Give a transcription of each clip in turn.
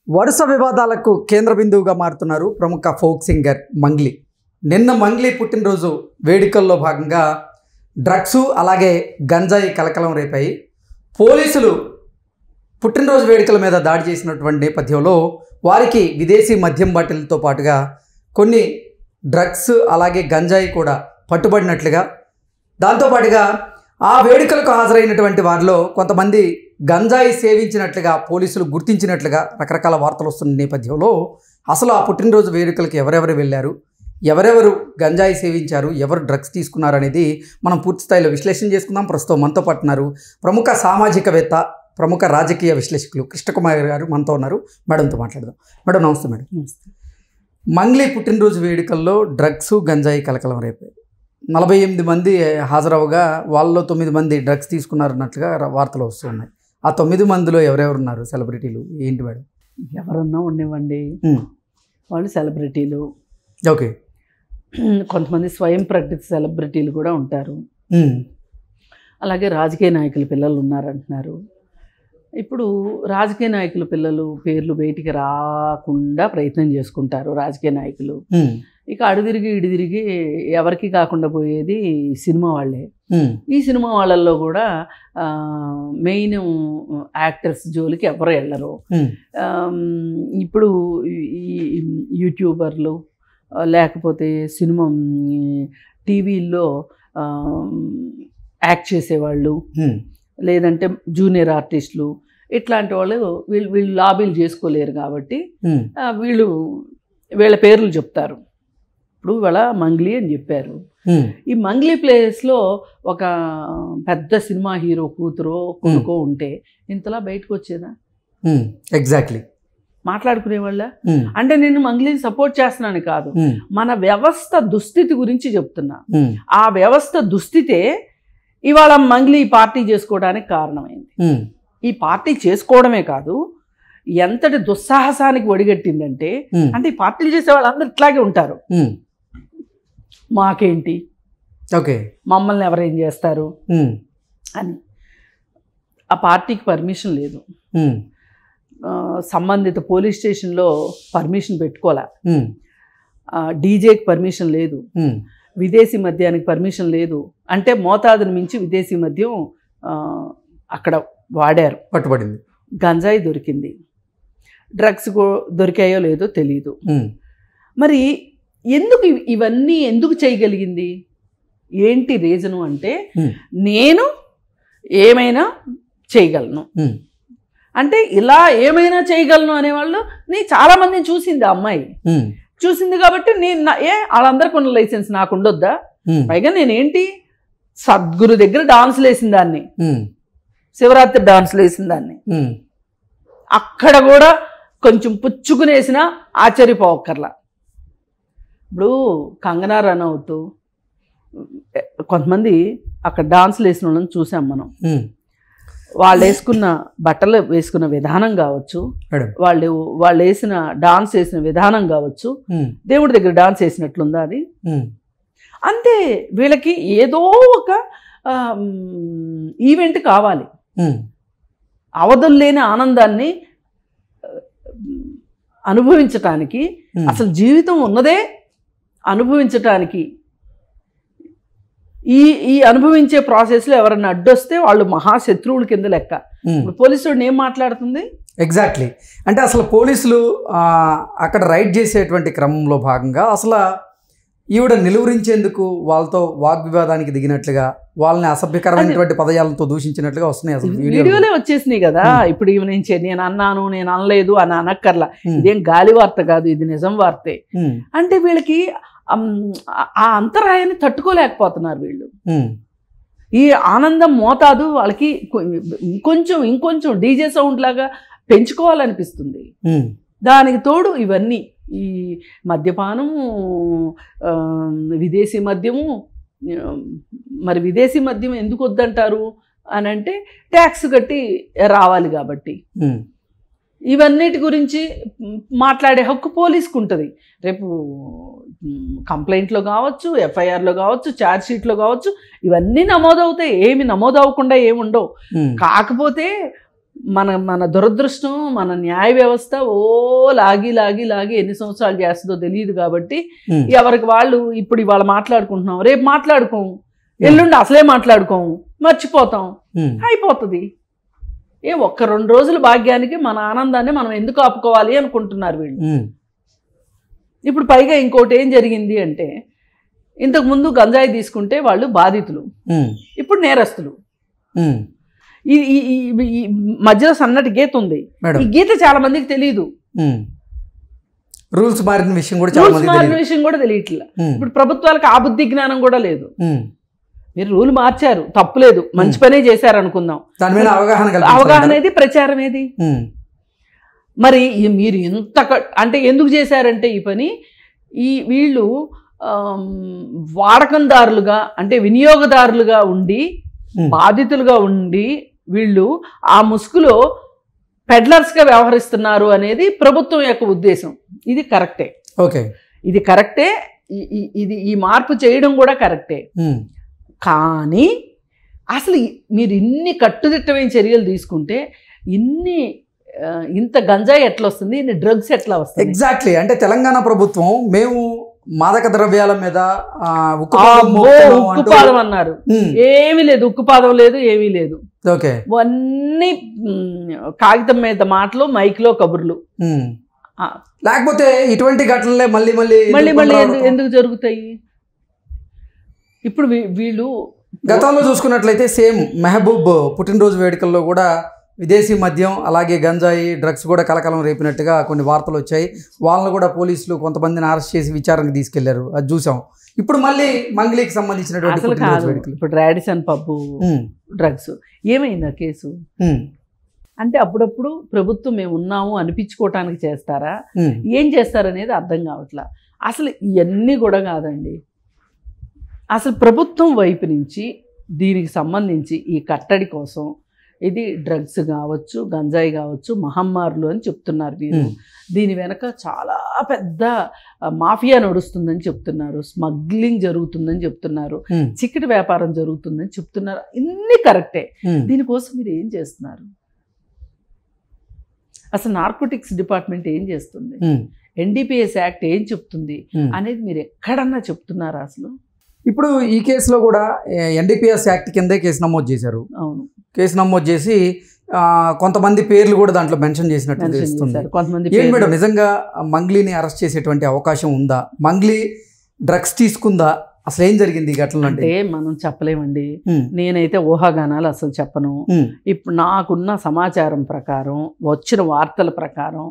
వరుస వివాదాలకు కేంద్ర బిందువుగా మారుతున్నారు ప్రముఖ ఫోక్ సింగర్ మంగ్లీ. నిన్న మంగ్లీ పుట్టినరోజు వేడుకల్లో భాగంగా డ్రగ్స్ అలాగే గంజాయి కలకలం రేపాయి. పోలీసులు పుట్టినరోజు వేడుకల మీద దాడి చేసినటువంటి నేపథ్యంలో వారికి విదేశీ మద్యం బాటిల్తో పాటుగా కొన్ని డ్రగ్స్ అలాగే గంజాయి కూడా పట్టుబడినట్లుగా, దాంతోపాటుగా ఆ వేడుకలకు హాజరైనటువంటి వారిలో కొంతమంది గంజాయి సేవించినట్లుగా పోలీసులు గుర్తించినట్లుగా రకరకాల వార్తలు వస్తున్న నేపథ్యంలో అసలు ఆ పుట్టినరోజు వేడుకలకు ఎవరెవరు వెళ్ళారు, ఎవరెవరు గంజాయి సేవించారు, ఎవరు డ్రగ్స్ తీసుకున్నారు అనేది మనం పూర్తి స్థాయిలో విశ్లేషణ చేసుకుందాం. ప్రస్తుతం మనతో పాటు ఉన్నారు ప్రముఖ సామాజికవేత్త, ప్రముఖ రాజకీయ విశ్లేషకులు కృష్ణకుమార్ గారు మనతో ఉన్నారు. మేడంతో మాట్లాడదాం. మేడం నమస్తే. మేడం నమస్తే. మంగ్లీ పుట్టినరోజు వేడుకల్లో డ్రగ్స్ గంజాయి కలకలం రేపాయి. 48 మంది హాజరవగా వాళ్ళలో 9 మంది డ్రగ్స్ తీసుకున్నారన్నట్లుగా వార్తలు వస్తున్నాయి. ఆ 9 మందిలో ఎవరెవరున్నారు సెలబ్రిటీలు ఏంటి మేడం? ఎవరన్నా ఉండేవండి, వాళ్ళు సెలబ్రిటీలు. ఓకే. కొంతమంది స్వయం ప్రకటిత సెలబ్రిటీలు కూడా ఉంటారు. అలాగే రాజకీయ నాయకుల పిల్లలు ఉన్నారంటున్నారు. ఇప్పుడు రాజకీయ నాయకుల పిల్లలు పేర్లు బయటికి రాకుండా ప్రయత్నం చేసుకుంటారు రాజకీయ నాయకులు. ఇక అడుదిరిగి ఇడిదిరిగి ఎవరికి కాకుండా పోయేది సినిమా వాళ్ళే. ఈ సినిమా వాళ్ళల్లో కూడా మెయిన్ యాక్టర్స్ జోలికి ఎవరు వెళ్ళరు. ఇప్పుడు ఈ యూట్యూబర్లు లేకపోతే సినిమా టీవీల్లో యాక్ట్ చేసేవాళ్ళు, లేదంటే జూనియర్ ఆర్టిస్టులు, ఇట్లాంటి వాళ్ళు వీళ్ళు లాబీలు చేసుకోలేరు కాబట్టి వీళ్ళ పేర్లు చెప్తారు. ఇప్పుడు ఇవాళ మంగ్లీ అని చెప్పారు. ఈ మంగ్లీ ప్లేస్లో ఒక పెద్ద సినిమా హీరో కూతురో కొడుకో ఉంటే ఇంతలా బయటకు వచ్చేదా? ఎగ్జాక్ట్లీ. మాట్లాడుకునేవాళ్ళ. అంటే నేను మంగ్లీని సపోర్ట్ చేస్తున్నాను కాదు, మన వ్యవస్థ దుస్థితి గురించి చెప్తున్నా. ఆ వ్యవస్థ దుస్థితే ఇవాళ మంగ్లీ పార్టీ చేసుకోవడానికి కారణమైంది. ఈ పార్టీ చేసుకోవడమే కాదు, ఎంతటి దుస్సాహసానికి ఒడిగట్టిందంటే, అంటే ఈ పార్టీలు చేసే వాళ్ళందరూ ఇట్లాగే ఉంటారు. మాకేంటి, ఓకే, మమ్మల్ని ఎవరేం చేస్తారు అని. ఆ పార్టీకి పర్మిషన్ లేదు, సంబంధిత పోలీస్ స్టేషన్లో పర్మిషన్ పెట్టుకోలే, డీజేకి పర్మిషన్ లేదు, విదేశీ మద్యానికి పర్మిషన్ లేదు. అంటే మోతాదును మించి విదేశీ మద్యం అక్కడ వాడారు, పట్టుబడింది. గంజాయి దొరికింది, డ్రగ్స్ దొరికాయో లేదో తెలియదు. మరి ఎందుకు ఇవన్నీ ఎందుకు చేయగలిగింది? ఏంటి రీజను అంటే, నేను ఏమైనా చేయగలను అంటే, ఇలా ఏమైనా చేయగలను అనేవాళ్ళు చాలామందిని చూసింది ఆ అమ్మాయి. చూసింది కాబట్టి నేను వాళ్ళందరికీ ఉన్న లైసెన్స్ నాకు ఉండొద్దా? పైగా నేనేంటి సద్గురు దగ్గర డాన్సులు వేసిన దాన్ని, శివరాత్రి డాన్సులు వేసిన దాన్ని, అక్కడ కూడా కొంచెం పుచ్చుకునేసిన ఆశ్చర్యపోవక్కర్లా. ఇప్పుడు కంగనా రనౌత్ కొంతమంది అక్కడ డాన్సులు వేసిన వాళ్ళని చూసాం మనం. వాళ్ళు వేసుకున్న బట్టలు వేసుకున్న విధానం కావచ్చు, వాళ్ళు వేసిన డాన్స్ వేసిన విధానం కావచ్చు, దేవుడి దగ్గర డాన్స్ వేసినట్లుందా అది? అంతే. వీళ్ళకి ఏదో ఒక ఈవెంట్ కావాలి, అవధుల్లేని ఆనందాన్ని అనుభవించటానికి. అసలు జీవితం ఉన్నదే అనుభవించటానికి. ఈ అనుభవించే ప్రాసెస్లో ఎవరన్నా అడ్డొస్తే వాళ్ళు మహాశత్రువుల కింద లెక్క. ఇప్పుడు పోలీసులు ఏం మాట్లాడుతుంది? ఎగ్జాక్ట్లీ. అంటే అసలు పోలీసులు అక్కడ రైడ్ చేసేటువంటి క్రమంలో భాగంగా అసలు ఈవిడ నిలువరించేందుకు వాళ్ళతో వాగ్వివాదానికి దిగినట్లుగా, వాళ్ళని అసభ్యకరమైనటువంటి పదజాలంతో దూషించినట్లుగా వస్తున్నాయి. అసలు వీడియోలే వచ్చేసినాయి కదా. ఇప్పుడు ఇవి నేను అన్నాను, నేను అనలేదు అని అనక్కర్లా. ఇదేం గాలి వార్త కాదు, ఇది నిజం వార్తే. అంటే వీళ్ళకి ఆ అంతరాయాన్ని తట్టుకోలేకపోతున్నారు వీళ్ళు. ఈ ఆనందం మోతాదు వాళ్ళకి ఇంకొంచెం డీజే సౌండ్ లాగా పెంచుకోవాలనిపిస్తుంది. దానికి తోడు ఇవన్నీ, ఈ మద్యపానము, విదేశీ మద్యము. మరి విదేశీ మద్యం ఎందుకు వద్దంటారు అని అంటే, ట్యాక్స్ కట్టి రావాలి కాబట్టి. ఇవన్నిటి గురించి మాట్లాడే హక్కు పోలీసుకు ఉంటుంది. రేపు కంప్లైంట్లో కావచ్చు, ఎఫ్ఐఆర్లో కావచ్చు, ఛార్జ్ షీట్లో కావచ్చు, ఇవన్నీ నమోదవుతాయి. ఏమి నమోదవకుండా ఏముండవు. కాకపోతే మన దురదృష్టం, మన న్యాయ వ్యవస్థ లాగి లాగి లాగి ఎన్ని సంవత్సరాలు చేస్తుందో తెలియదు. కాబట్టి ఎవరికి వాళ్ళు ఇప్పుడు ఇవాళ మాట్లాడుకుంటున్నాం, రేపు మాట్లాడుకోము, ఎల్లుండి అసలే మాట్లాడుకోము, మర్చిపోతాం, అయిపోతుంది. ఒక్క 2 రోజుల భాగ్యానికి మన ఆనందాన్ని మనం ఎందుకు ఆపుకోవాలి అనుకుంటున్నారు వీళ్ళు. ఇప్పుడు పైగా ఇంకోటి ఏం జరిగింది అంటే, ఇంతకుముందు గంజాయి తీసుకుంటే వాళ్ళు బాధితులు, ఇప్పుడు నేరస్తులు. ఈ మధ్యలో సన్నటి గీత ఉంది. ఈ గీత చాలా మందికి తెలియదు. రూల్స్ మారిన విషయం కూడా తెలియట్లేదు. ఇప్పుడు ప్రభుత్వాలకు ఆ బుద్ధి జ్ఞానం కూడా లేదు. మీరు రూల్ మార్చారు, తప్పులేదు, మంచి పనే చేశారు అనుకుందాం. దాని మీద అవగాహన ఏది, ప్రచారం ఏది? మరి మీరు ఎంత అంటే ఎందుకు చేశారంటే ఈ పని, వీళ్ళు వాడకందారులుగా అంటే వినియోగదారులుగా ఉండి బాధితులుగా ఉండి వీళ్ళు ఆ ముసుగులో పెడ్లర్స్గా వ్యవహరిస్తున్నారు అనేది ప్రభుత్వం యొక్క ఉద్దేశం. ఇది కరెక్టే. ఓకే, ఇది కరెక్టే. ఈ మార్పు చేయడం కూడా కరెక్టే. కానీ అసలు మీరు ఇన్ని కట్టుదిట్టమైన చర్యలు తీసుకుంటే ఇంత గంజాయి ఎట్లా వస్తుంది, ఇన్ని డ్రగ్స్ ఎట్లా వస్తుంది? ఎగ్జాక్ట్లీ. అంటే తెలంగాణ ప్రభుత్వం మేము మాదక ద్రవ్యాల మీద ఉక్కుపాదం అన్నారు. ఏమీ లేదు, ఉక్కుపాదం లేదు, ఏమీ లేదు. ఓకే, అన్ని కాగితం మీద మాటలు, మైక్లో కబుర్లు. లేకపోతే ఇటువంటి ఘటనలే మళ్ళీ మళ్ళీ మళ్ళీ మళ్ళీ ఎందుకు జరుగుతాయి? ఇప్పుడు వీళ్ళు గతంలో చూసుకున్నట్లయితే సేమ్ మెహబూబ్ పుట్టినరోజు వేడుకల్లో కూడా విదేశీ మద్యం అలాగే గంజాయి డ్రగ్స్ కూడా కలకలం రేపినట్టుగా కొన్ని వార్తలు వచ్చాయి. వాళ్ళని కూడా పోలీసులు కొంతమందిని అరెస్ట్ చేసి విచారణకు తీసుకెళ్లారు, అది చూసాం. ఇప్పుడు మళ్ళీ మంగ్లీకి సంబంధించినటువంటి ఇప్పుడు రాడిసన్ పబ్బు డ్రగ్స్ ఏమైంది ఆ కేసు? అంటే అప్పుడప్పుడు ప్రభుత్వం మేము ఉన్నాము అనిపించుకోవటానికి చేస్తారా, ఏం చేస్తారనేది అర్థం కావట్లా. అసలు ఇవన్నీ కూడా కాదండి. అసలు ప్రభుత్వం వైపు నుంచి దీనికి సంబంధించి ఈ కట్టడి కోసం ఇది డ్రగ్స్ కావచ్చు, గంజాయి కావచ్చు, మహమ్మారులు అని చెప్తున్నారు మీరు. దీని వెనక చాలా పెద్ద మాఫియా నడుస్తుందని చెప్తున్నారు, స్మగ్లింగ్ జరుగుతుందని చెప్తున్నారు, చికెట్ వ్యాపారం జరుగుతుందని చెప్తున్నారు. ఇన్ని కరెక్టే. దీనికోసం మీరు ఏం చేస్తున్నారు? అసలు నార్కోటిక్స్ డిపార్ట్మెంట్ ఏం చేస్తుంది, NDPS యాక్ట్ ఏం చెప్తుంది అనేది మీరు ఎక్కడన్నా చెప్తున్నారా అసలు? ఇప్పుడు ఈ కేసులో కూడా NDPS యాక్ట్ కిందే కేసు నమోదు చేశారు. అవును, కేసు నమోదు చేసి కొంతమంది పేర్లు కూడా దాంట్లో మెన్షన్ చేసినట్టు తెలుస్తుంది. ఏం మేడం, నిజంగా మంగ్లీని అరెస్ట్ చేసేటువంటి అవకాశం ఉందా? మంగ్లీ డ్రగ్స్ తీసుకుందా? అసలు ఏం జరిగింది ఈ ఘటనలో? అంటే మనం చెప్పలేమండి. నేనైతే ఊహాగానాలు అసలు చెప్పను. ఇప్పుడు నాకున్న సమాచారం ప్రకారం, వచ్చిన వార్తల ప్రకారం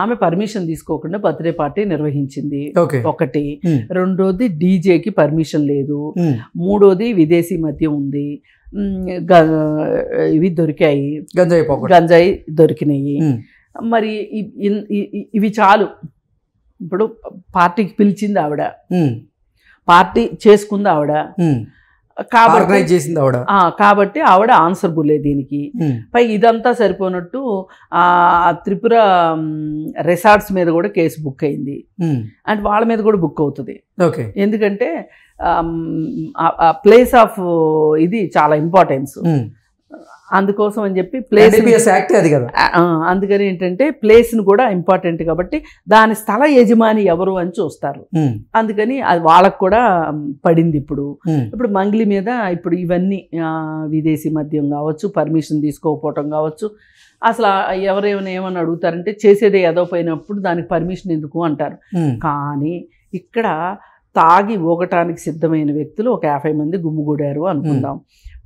ఆమె పర్మిషన్ తీసుకోకుండా బర్త్డే పార్టీ నిర్వహించింది ఒకటి. రెండోది డీజేకి పర్మిషన్ లేదు. మూడోది విదేశీ మద్యం ఉంది, ఇవి దొరికాయి, గంజాయి దొరికినాయి. మరి ఇవి చాలు. ఇప్పుడు పార్టీకి పిలిచింది ఆవిడ, పార్టీ చేసుకుంది ఆవిడ, కాబట్టి ఆవిడ ఆన్సర్బులే దీనికి. పై ఇదంతా సరిపోనట్టు త్రిపుర రిసార్ట్స్ మీద కూడా కేసు బుక్ అయింది. అంటే వాళ్ళ మీద కూడా బుక్ అవుతుంది. ఎందుకంటే ప్లేస్ ఆఫ్ ఇది చాలా ఇంపార్టెన్స్. అందుకోసం అని చెప్పి ప్లేస్ యాక్ట్ అది కదా, అందుకని ఏంటంటే ప్లేస్ని కూడా ఇంపార్టెంట్ కాబట్టి దాని స్థల యజమాని ఎవరు అని చూస్తారు. అందుకని అది వాళ్ళకు కూడా పడింది. ఇప్పుడు మంగ్లీ మీద ఇప్పుడు ఇవన్నీ విదేశీ మద్యం కావచ్చు, పర్మిషన్ తీసుకోకపోవటం కావచ్చు. అసలు ఏమని అడుగుతారంటే చేసేదే ఏదో పోయినప్పుడు దానికి పర్మిషన్ ఎందుకు అంటారు. కానీ ఇక్కడ తాగి ఊగటానికి సిద్ధమైన వ్యక్తులు ఒక 50 మంది గుమ్ముగూడారు అనుకుందాం.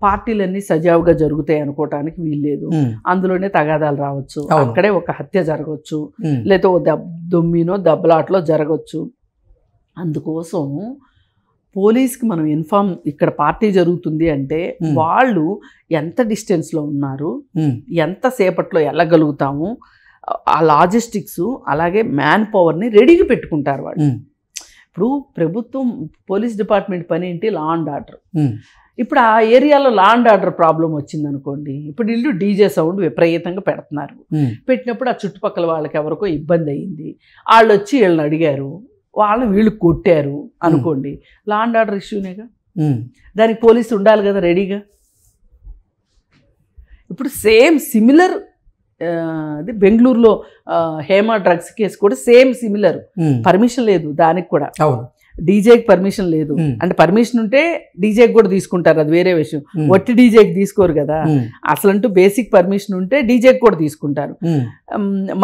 పార్టీలన్నీ సజావుగా జరుగుతాయి అనుకోవటానికి వీల్లేదు. అందులోనే తగాదాలు రావచ్చు, అక్కడే ఒక హత్య జరగవచ్చు, లేదా ఓ దొమ్మినో దెబ్బలాట్లో జరగచ్చు. అందుకోసం పోలీస్కి మనం ఇన్ఫార్మ్, ఇక్కడ పార్టీ జరుగుతుంది అంటే వాళ్ళు ఎంత డిస్టెన్స్లో ఉన్నారు, ఎంతసేపట్లో వెళ్ళగలుగుతాము, ఆ లాజిస్టిక్స్ అలాగే మ్యాన్ పవర్ని రెడీగా పెట్టుకుంటారు వాళ్ళు. ఇప్పుడు ప్రభుత్వం పోలీస్ డిపార్ట్మెంట్ పని ఏంటి? Law and order. ఇప్పుడు ఆ ఏరియాలో లా అండ్ ఆర్డర్ ప్రాబ్లం వచ్చింది అనుకోండి, ఇప్పుడు వీళ్ళు డీజే సౌండ్ విపరీతంగా పెడుతున్నారు. పెట్టినప్పుడు ఆ చుట్టుపక్కల వాళ్ళకి ఎవరికో ఇబ్బంది అయ్యింది, వాళ్ళు వచ్చి వీళ్ళని అడిగారు, వాళ్ళని వీళ్ళు కొట్టారు అనుకోండి, లా అండ్ ఆర్డర్ ఇష్యూనేగా. దానికి పోలీసు ఉండాలి కదా రెడీగా. ఇప్పుడు సేమ్ సిమిలర్ అది బెంగళూరులో హేమ డ్రగ్స్ కేసు కూడా సేమ్ సిమిలర్. పర్మిషన్ లేదు దానికి కూడా, డీజేకి పర్మిషన్ లేదు. అంటే పర్మిషన్ ఉంటే డీజేకి కూడా తీసుకుంటారు, అది వేరే విషయం. వట్టి డీజేకి తీసుకోరు కదా, అసలంటూ బేసిక్ పర్మిషన్ ఉంటే డీజేకి కూడా తీసుకుంటారు,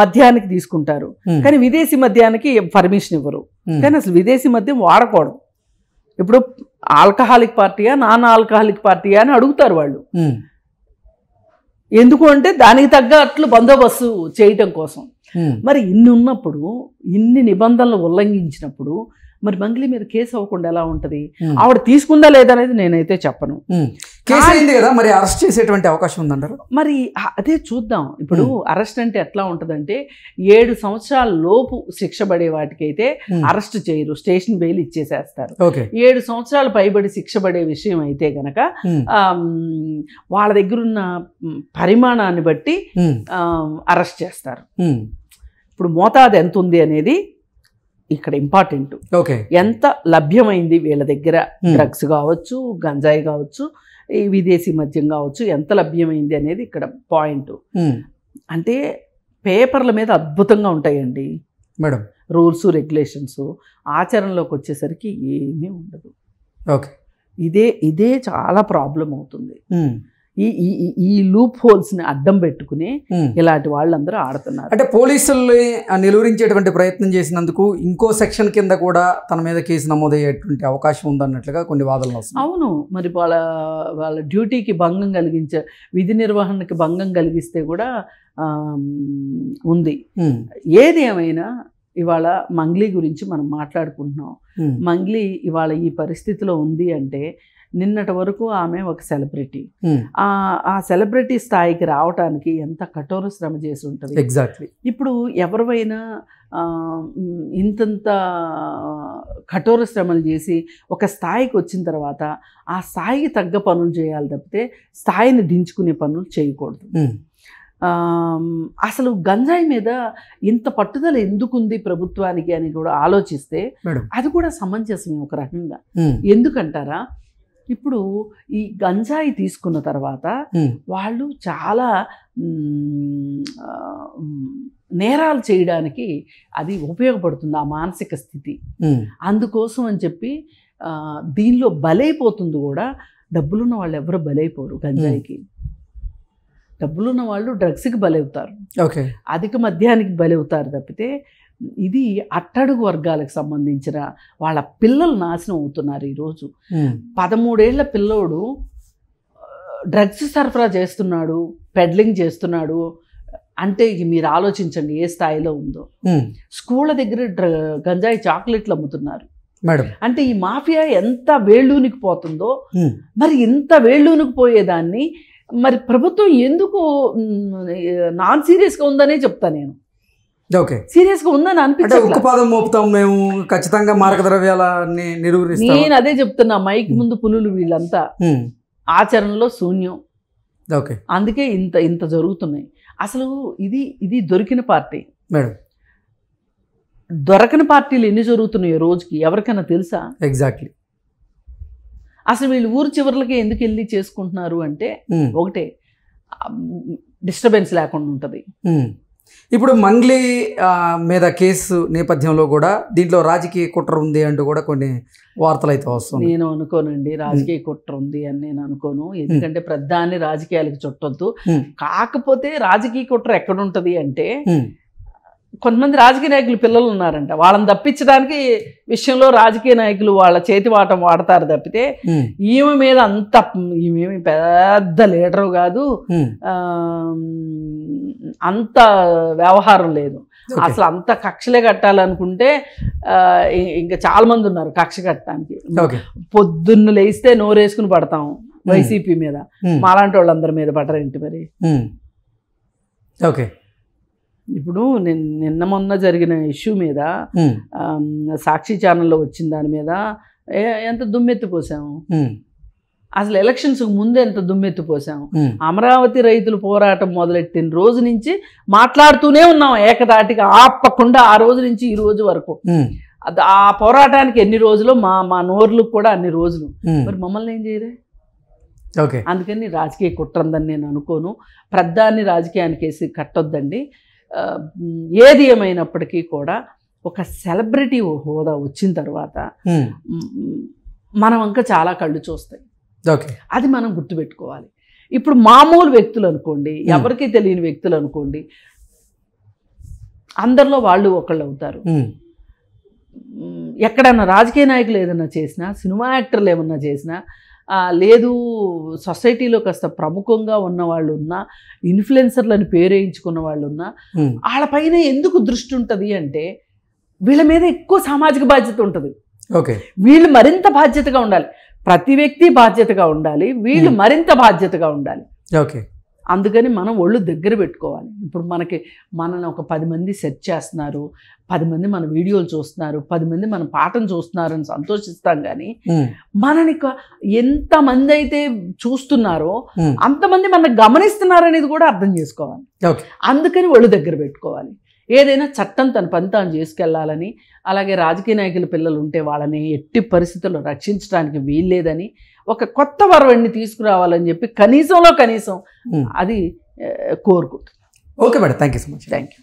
మద్యానికి తీసుకుంటారు. కానీ విదేశీ మద్యానికి పర్మిషన్ ఇవ్వరు. కానీ అసలు విదేశీ మద్యం వాడకూడదు. ఇప్పుడు ఆల్కహాలిక్ పార్టీయా నాన్ ఆల్కహాలిక్ పార్టీయా అని అడుగుతారు వాళ్ళు. ఎందుకు అంటే దానికి తగ్గట్లు బందోబస్తు చేయటం కోసం. మరి ఇన్ని ఉన్నప్పుడు, ఇన్ని నిబంధనలు ఉల్లంఘించినప్పుడు మరి మంగ్లీ మీద కేసు అవ్వకుండా ఎలా ఉంటది? ఆవిడ తీసుకుందా లేదనేది నేనైతే చెప్పను. కేసు అయింది కదా, మరి అరెస్ట్ చేసేటువంటి అవకాశం ఉందంటారు? మరి అదే చూద్దాం. ఇప్పుడు అరెస్ట్ అంటే ఎట్లా ఉంటదంటే 7 సంవత్సరాల లోపు శిక్ష పడే వాటికైతే అరెస్ట్ చేయరు, స్టేషన్ బెయిల్ ఇచ్చేసేస్తారు. 7 సంవత్సరాలు పైబడి శిక్ష పడే విషయం అయితే గనక వాళ్ళ దగ్గర ఉన్న పరిమాణాన్ని బట్టి అరెస్ట్ చేస్తారు. ఇప్పుడు మోతాదు ఎంత ఉంది అనేది ఇక్కడ ఇంపార్టెంట్. ఎంత లభ్యమైంది వీళ్ళ దగ్గర, డ్రగ్స్ కావచ్చు, గంజాయి కావచ్చు, ఈ విదేశీ మద్యం కావచ్చు, ఎంత లభ్యమైంది అనేది ఇక్కడ పాయింట్. అంటే పేపర్ల మీద అద్భుతంగా ఉంటాయండి మేడం రూల్స్ రెగ్యులేషన్స్, ఆచరణలోకి వచ్చేసరికి ఏమీ ఉండదు. ఇదే చాలా ప్రాబ్లం అవుతుంది. ఈ లూప్ హోల్స్ ని అడ్డం పెట్టుకుని ఇలాంటి వాళ్ళందరూ ఆడుతున్నారు. అంటే పోలీసుల్ని నిలువరించేటువంటి ప్రయత్నం చేసినందుకు ఇంకో సెక్షన్ కింద కూడా తన మీద కేసు నమోదయ్యేటువంటి అవకాశం ఉందన్నట్లుగా కొన్ని వాదనలు వస్తున్నాయి. అవును, మరి వాళ్ళ డ్యూటీకి భంగం కలిగించే, విధి నిర్వహణకి భంగం కలిగిస్తే కూడా ఉంది. ఏది ఏమైనా ఇవాళ మంగ్లీ గురించి మనం మాట్లాడుకుంటున్నాం. మంగ్లీ ఇవాళ ఈ పరిస్థితిలో ఉంది అంటే నిన్నటి వరకు ఆమె ఒక సెలబ్రిటీ. ఆ సెలబ్రిటీ స్థాయికి రావటానికి ఎంత కఠోర శ్రమ చేసి ఉంటుంది. ఎగ్జాక్ట్లీ. ఇప్పుడు ఎవరివైనా ఇంతంత కఠోర శ్రమలు చేసి ఒక స్థాయికి వచ్చిన తర్వాత ఆ స్థాయికి తగ్గ పనులు చేయాలి తప్పితే స్థాయిని దించుకునే పనులు చేయకూడదు. అసలు గంజాయి మీద ఇంత పట్టుదల ఎందుకుంది ప్రభుత్వానికి అని కూడా ఆలోచిస్తే అది కూడా సమంజసమే ఒక రకంగా. ఎందుకంటారా, ఇప్పుడు ఈ గంజాయి తీసుకున్న తర్వాత వాళ్ళు చాలా నేరాలు చేయడానికి అది ఉపయోగపడుతుంది, ఆ మానసిక స్థితి. అందుకోసం అని చెప్పి దీనిలో బలైపోతుంది కూడా. డబ్బులున్న వాళ్ళు ఎవరు బలైపోరు గంజాయికి. డబ్బులున్న వాళ్ళు డ్రగ్స్కి బలవుతారు, అధిక మద్యానికి బలవుతారు తప్పితే ఇది అట్టడుగు వర్గాలకు సంబంధించిన వాళ్ళ పిల్లలు నాశనం అవుతున్నారు. ఈరోజు 13 ఏళ్ల పిల్లోడు డ్రగ్స్ సరఫరా చేస్తున్నాడు, పెడ్లింగ్ చేస్తున్నాడు అంటే మీరు ఆలోచించండి ఏ స్థాయిలో ఉందో. స్కూళ్ళ దగ్గర గంజాయి చాక్లెట్లు అమ్ముతున్నారు. అంటే ఈ మాఫియా ఎంత వేళ్ళూనికి పోతుందో, మరి ఇంత వేళ్ళూనికి పోయేదాన్ని మరి ప్రభుత్వం ఎందుకు నాన్ సీరియస్గా ఉందనే చెప్తా నేను. సీరియస్ గా ఉందని అనిపించదు. మేము ఖచ్చితంగా మారక ద్రవ్యాలని నిరూపిస్తాం. నేను అదే చెప్తున్నా, మైక్ ముందు పులులు వీళ్ళంతా ఆచరణలో శూన్యం. అందుకే ఇంత జరుగుతున్నాయి. అసలు ఇది దొరికిన పార్టీ. దొరకని పార్టీలు ఎన్ని జరుగుతున్నాయో రోజుకి ఎవరికైనా తెలుసా? ఎగ్జాక్ట్లీ. అసలు వీళ్ళు ఊరు చివరికి ఎందుకు వెళ్ళి చేసుకుంటున్నారు అంటే ఒకటే, డిస్టర్బెన్స్ లేకుండా ఉంటుంది. ఇప్పుడు మంగ్లీ మీద కేసు నేపథ్యంలో కూడా దీంట్లో రాజకీయ కుట్ర ఉంది అంటూ కూడా కొన్ని వార్తలు అయితే వస్తుంది. నేను అనుకోనండి రాజకీయ కుట్ర ఉంది అని నేను అనుకోను. ఎందుకంటే ప్రధాని రాజకీయాలకు చుట్టొద్దు. కాకపోతే రాజకీయ కుట్ర ఎక్కడుంటది అంటే కొంతమంది రాజకీయ నాయకులు పిల్లలు ఉన్నారంట, వాళ్ళని తప్పించడానికి విషయంలో రాజకీయ నాయకులు వాళ్ళ చేతి వాటం వాడతారు తప్పితే ఈమె మీద ఈమెమి పెద్ద లీడరు కాదు, అంత వ్యవహారం లేదు. అసలు అంత కక్షలే కట్టాలనుకుంటే ఇంకా చాలా మంది ఉన్నారు కక్ష కట్టడానికి. పొద్దున్న లేస్తే నోరేసుకుని పడతాం వైసీపీ మీద, మాలాంటి వాళ్ళందరి మీద పడరేంటి మరి? ఇప్పుడు నిన్న మొన్న జరిగిన ఇష్యూ మీద సాక్షి ఛానల్లో వచ్చిన దాని మీద ఎంత దుమ్మెత్తిపోసాము. అసలు ఎలక్షన్స్ ముందు ఎంత దుమ్మెత్తిపోసాము. అమరావతి రైతులు పోరాటం మొదలెట్టిన రోజు నుంచి మాట్లాడుతూనే ఉన్నాం ఏకదాటిగా, ఆపకుండా ఆ రోజు నుంచి ఈ రోజు వరకు. ఆ పోరాటానికి ఎన్ని రోజులు, మా నోర్లకు కూడా అన్ని రోజులు. మరి మమ్మల్ని ఏం చేయరే? ఓకే. అందుకని రాజకీయ కుట్రందని నేను అనుకోను. ప్రధాన్ని రాజకీయానికి వేసి కట్టొద్దండి. ఏది ఏమైనప్పటికీ కూడా ఒక సెలబ్రిటీ హోదా వచ్చిన తర్వాత మనం ఇంకా చాలా కళ్ళు చూస్తాయి. ఓకే. అది మనం గుర్తుపెట్టుకోవాలి. ఇప్పుడు మామూలు వ్యక్తులు అనుకోండి, ఎవరికీ తెలియని వ్యక్తులు అనుకోండి, అందరిలో వాళ్ళు ఒకళ్ళు అవుతారు. ఎక్కడన్నా రాజకీయ నాయకులు ఏదన్నా చేసినా, సినిమా యాక్టర్లు ఏమన్నా చేసినా, లేదు సొసైటీలో కాస్త ప్రముఖంగా ఉన్న వాళ్ళు ఉన్నా, ఇన్ఫ్లుయెన్సర్లని పేరేయించుకున్న వాళ్ళు ఉన్నా, వాళ్ళపైన ఎందుకు దృష్టి ఉంటుంది అంటే వీళ్ళ మీద ఎక్కువ సామాజిక బాధ్యత ఉంటుంది. ఓకే. వీళ్ళు మరింత బాధ్యతగా ఉండాలి. ప్రతి వ్యక్తి బాధ్యతగా ఉండాలి, వీళ్ళు మరింత బాధ్యతగా ఉండాలి. ఓకే. అందుకని మనం ఒళ్ళు దగ్గర పెట్టుకోవాలి. ఇప్పుడు మనల్ని ఒక 10 మంది సెర్చ్ చేస్తున్నారు, 10 మంది మన వీడియోలు చూస్తున్నారు, 10 మంది మన పాఠం చూస్తున్నారు అని సంతోషిస్తాం. కానీ మనని ఎంతమంది అయితే చూస్తున్నారో అంతమంది మనల్ని గమనిస్తున్నారు అనేది కూడా అర్థం చేసుకోవాలి. అందుకని ఒళ్ళు దగ్గర పెట్టుకోవాలి. ఏదైనా చట్టం తన పని తాను చేసుకెళ్లాలని, అలాగే రాజకీయ నాయకుల పిల్లలు ఉంటే వాళ్ళని ఎట్టి పరిస్థితుల్లో రక్షించడానికి వీల్లేదని, ఒక కొత్త వరవడిని తీసుకురావాలని చెప్పి కనీసం అది కోరుకుంటుంది. Okay madam, thank you so much. Thank you.